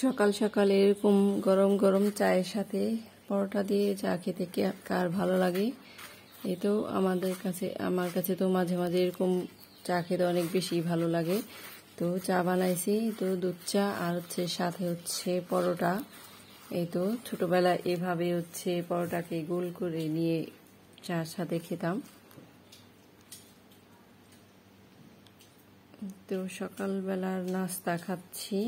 সকাল সকাল এরকম গরম গরম চায়ের সাথে পরোটা দিয়ে চা খেতে কার ভালো লাগে। এই তো আমার কাছে তো মাঝে মাঝে এরকম চা খেতে অনেক বেশি ভালো লাগে। তো চা বানাইছি, তো দুধ চা আর সাথে পরোটা। এই তো ছোটবেলায় এভাবে পরোটাকে গোল করে নিয়ে চার সাথে খেতাম। তো সকালবেলার নাস্তা খাচ্ছি।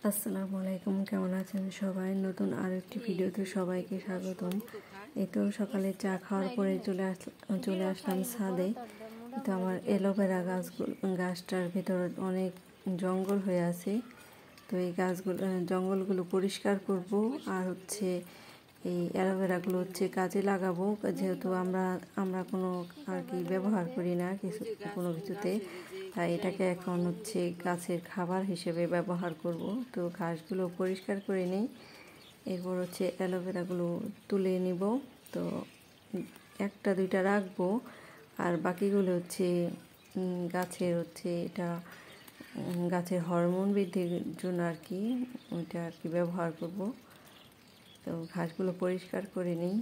আসসালামু আলাইকুম, কেমন আছেন সবাই? নতুন আরেকটি ভিডিওতে সবাইকে স্বাগতম। এই তো সকালে চা খাওয়ার পরে চলে আসলাম ছাদে। তো আমার অ্যালোভেরা গাছটার ভিতর অনেক জঙ্গল হয়ে আছে। তো এই জঙ্গলগুলো পরিষ্কার করব, আর এই অ্যালোভেরাগুলো কাজে লাগাবো। যেহেতু আমরা কোনো আর কি ব্যবহার করি না কোনো কিছুতে, তাই এটাকে এখন গাছের খাবার হিসেবে ব্যবহার করব। তো ঘাসগুলো পরিষ্কার করে নিই, এরপর অ্যালোভেরাগুলো তুলে নিব। তো একটা দুইটা রাখবো, আর বাকিগুলো গাছের এটা গাছের হরমোন বৃদ্ধির জন্য আর কি ওইটা আর কি ব্যবহার করব। তো ঘাসগুলো পরিষ্কার করে নিই।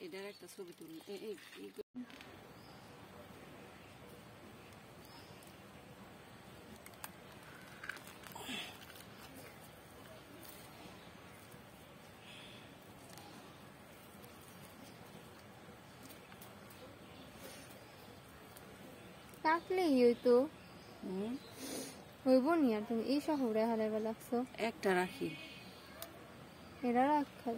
এটার একটা ছবি তুলি। কাটলেই হইতো, হইব নি? আর তুমি এই শহরে হারাইবা লাগছো। একটা রাখি, এরা রাখা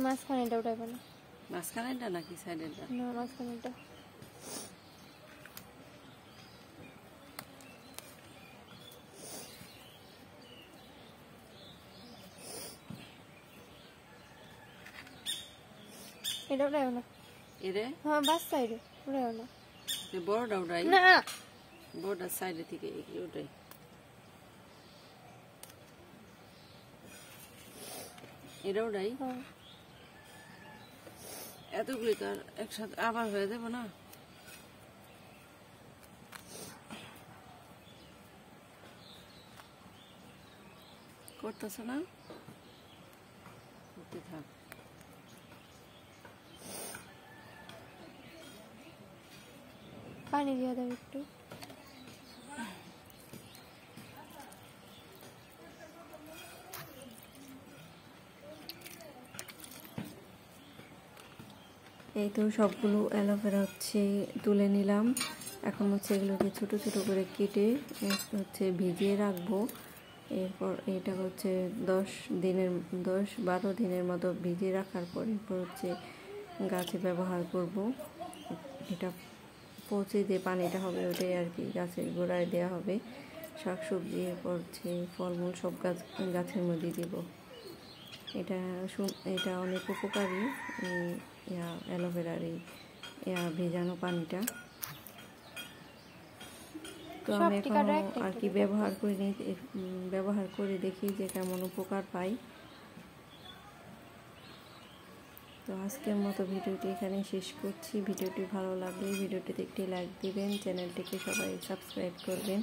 মাঝখানেটা উঠাইবা না? মাঝখানেটা নাকি সাইডেরটা? না, মাঝখানেটা। এটা উঠাইও না। এরে হ্যাঁ, বাস সাইডে উঠাইও না। বড়টা উঠাই না, বড়টা সাইডে থেকে উঠাই। এটা উঠাই। এতগুলি তো আর একসাথে আবার হয়ে যাবে না। করতেছ না, করতে থাক। পানি দিয়ে দাও একটু। এই তো সবগুলো অ্যালোভেরা তুলে নিলাম। এখন এগুলোকে ছোট ছোট করে কেটে ভিজিয়ে রাখবো। এরপর এটা 10-12 দিনের মতো ভিজিয়ে রাখার পর এরপর গাছে ব্যবহার করব। এটা পচে যে পানিটা হবে ওটাই আর কি গাছের গোড়ায় দেওয়া হবে। শাকসবজি এরপর ফলমূল সব গাছের মধ্যে দিব। এটা অনেক উপকারী অ্যালোভেরার এই ভেজানো পানিটা। তো আমি এখন আর কি ব্যবহার করে দেখি যে কেমন উপকার পাই। তো আজকের মতো ভিডিওটি এখানে শেষ করছি। ভিডিওটি ভালো লাগলে ভিডিওটিতে একটি লাইক দিবেন, চ্যানেলটিকে সবাই সাবস্ক্রাইব করবেন।